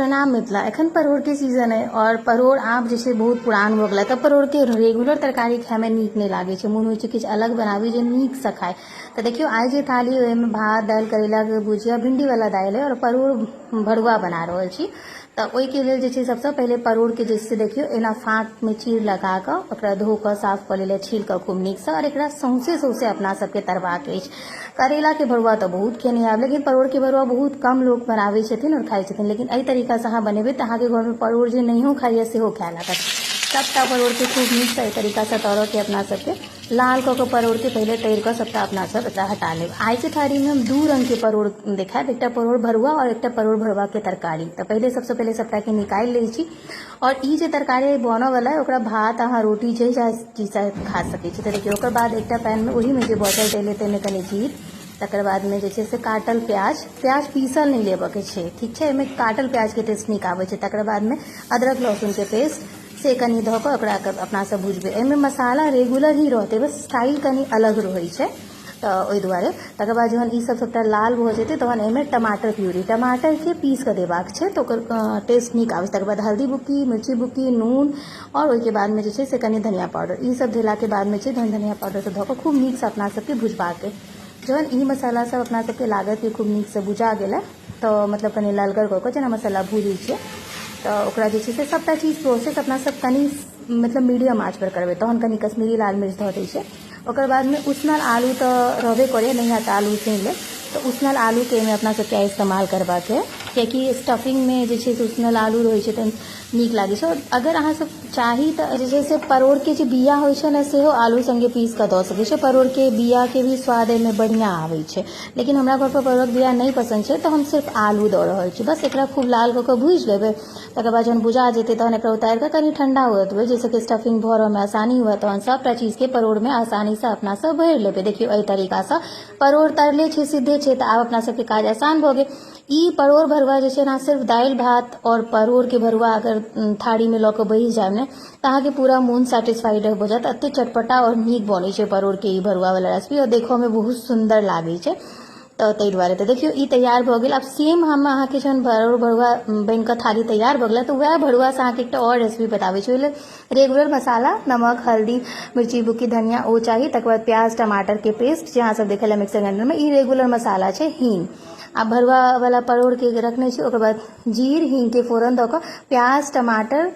प्रणाम मिथिला। एखन परोड़ के सीजन है और परोड़ आब जैसे बहुत पुरान हो गया तब परोड़ के रेगुलर तरकारी खाए में नीक नहीं लागे छै, मन होइ छै किछु अलग बनाबी जे नीक से खाए। तो देखियो आइ जे थाली है ओहिमे भात दालि करेला के भुजिया भिंडी वाला दालि है और परोड़ भरुआ बना रहल छी। तो ओहिके लेल जे छै सबसे पहले परोड़ के जैसे देखियो एना फाँक में चीर लगा कऽ ओकरा धो कऽ साफ कऽ लेले, छील कऽ खूब नीक से और एकरा सौंसे सौंसे अपना सबके तरबाक अछि। करेला के भरुआ तो बहुत खेने आब, लेकिन परोड़ के भरुआ बहुत कम लोग बनाबै छथिन और खाइ छथिन। लेकिन एहि तरीका से अहाँ बनेबै तऽ अहाँके घर में परोड़ जे नहियो खाइए सेहो खाए लागत। सबटा परोड़ के खूब नीक से एहि तरीका से तरह के अपना सबके लाल कऽ के परोड़ के पहले तैर कऽ सबटा अपना सब एकरा हटा लेब। आइ के थाली में हम दू रंग के परोड़ देखाएब, एकटा परोड़ भरुआ और एकटा परोड़ भरुआ के तरकारी। तो पहले सबसे पहले सबटा के निकालि लै छी और ई जे तरकारी बनऽ वाला है ओकरा भात अहाँ रोटी जे चाहे चीज से खा सकै छी। तो देखियो ओकर बाद एकटा पैन में ओही में जे बचल तेल ताहिमे कनि जीर, तकर बाद में जे छै से काटल प्याज पीसल नहीं लेबऽ के छै, ठीक छै, एहिमे काटल प्याज के टेस्ट नीक आबै छै। तकर बाद में अदरक लहसुन के पेस्ट से कनि धऽ कऽ ओकरा अपना सब भुजबै। एहिमे मसाला रेगुलर ही रहतै, बस स्टाइल कनि अलग रहै छै तो ओहि दुआरे। तकर बाद जहन ई सब सबटा लाल भऽ जेतै तहन एहिमे टमाटर प्यूरी, टमाटर के पीस कऽ देबाक छै तो ओकर टेस्ट नीक आबै छै। तकर बाद हल्दी बुक्की, मिर्ची बुक्की, नून और ओहिके बाद में जे छै से कनि धनिया पाउडर, ई सब देला के बाद में छै धनिया पाउडर से धऽ कऽ खूब नीक से अपना सबके भुजबाक अइ। जहन ई मसाला सब अपना सबके लागत कि खूब नीक से भुजा गेलै तो मतलब कनि ललगर कऽ कऽ जेना मसाला भूजै छियै तो ओकरा जे छै से सबटा चीज प्रोसेस अपना सब कनि मतलब मीडियम आँच पर करबै, तहन कनि कश्मीरी लाल मिर्च धऽ दै छै। ओकर बाद में उसनल आलू तो रहबे करे, नहीं है तो आलू छीन ले, तो उसनल आलू के में अपना सबके इस्तेमाल करबाक है, कियाकि स्टफिंग में जे छै से उसनल आलू रहै छै तऽ नीक लागै छै। अगर अहाँ सब चाही तऽ जे छै से परोड़ के जे बिया होइ छै ने सेहो आलू संगे पीस कऽ दऽ सकै छै, परोड़ के बिया के भी स्वाद एहिमे बढ़िया आबै छै। लेकिन हमरा घर पर परोड़ बिया नहीं पसंद छै तो हम सिर्फ आलू दऽ रहल छी। बस एकरा खूब लाल कऽ कऽ भूजि लेबै, तकर बाद जहन भुजा जेतै तहन एकरा उतारि कऽ कनि ठंडा हुअ देबै जैसे कि स्टफिंग भरऽ में आसानी हुए, तहन सबटा चीज के परोड़ में आसानी से अपना सब भरि लेबै। देखियो एहि तरीका से परोड़ तरले छै, सीधे छै, तो आब अपना सबके काज आसान भऽ गेल। ई परोड़ भरुआ जे छै ना सिर्फ दालि भात और परोड़ के भरुआ अगर थारी में लऽ कऽ बैस जायब ने तऽ अहाँके पूरा मोन सेटिस्फाइड भऽ जायत। एते चटपटा और नीक बनै छै परोड़ के ई भरुआ वाला रेसिपी और देखऽ में बहुत सुंदर लागै छै। तो ताहि दुआरे तो देखियो ई तैयार भऽ गेल। आब सेम हम अहाँके जहन परोड़ भरुआ बनि कऽ थाली तैयार भऽ गेल तो वएह भरुआ से अहाँके एकटा और रेसिपी बताबै छी। ओहि लेल रेगुलर मसाला नमक हल्दी मिर्ची बुक्की धनिया ओ चाही, तकर बाद प्याज टमाटर के पेस्ट जे अहाँ सब देखल मिक्सर ग्राइंडर में, ई रेगुलर मसाला छै। हींग आ भरुआ वाला परोड़ के रखने छी, ओकर बाद जीर हींग के फोरन दऽ कऽ प्याज टमाटर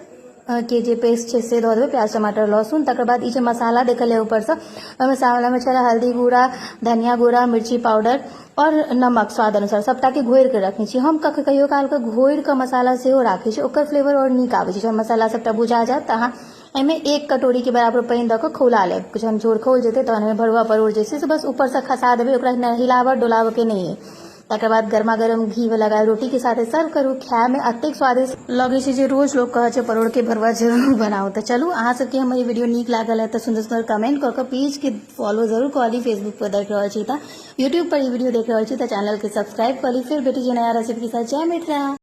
के जे पेस्ट छै से दऽ देबै, प्याज टमाटर लहसुन। तकर बाद ई जे मसाला देखल है ऊपर से ओहि मसाला में छला हल्दी गुड़ा धनिया गुड़ा मिर्ची पाउडर और नमक स्वाद अनुसार, सबटा के घोरि के रखने छी। हम कहियो काल के घोरि के मसाला सेहो राखै छी, ओकर फ्लेवर और नीक आबै छै। जहन मसाला सबटा भुजा जायत तऽ अहाँ एहिमे 1 कटोरी के बराबर पानि दऽ कऽ खौला लेब। जहन झोर खौल जेतै तहन एहिमे भरुआ परोड़ जे छै से बस ऊपर से खसा देबै, ओकरा हिलाबऽ डोलाबऽ के नहीं है। तकर बाद गर्मा गर्म घी वाला रोटी के साथ सर्व करू। खाए में अतेक स्वादिष्ट लगे छै जे रोज लोग कहै छै परोड़ के भरुआ जरूर बनाओ। तो चलू अहाँ सबके हमर ये वीडियो नीक लागल है तो सुंदर सुंदर कमेंट कऽ के पेज के फॉलो जरूर कऽ ली। फेसबुक पर देख रहल छी तऽ यूट्यूब पर ई वीडियो देख रहल छी तऽ चैनल के सब्सक्राइब कऽ ली। फिर भेटी जे नया रेसिपी के साथ। जय मिथिला।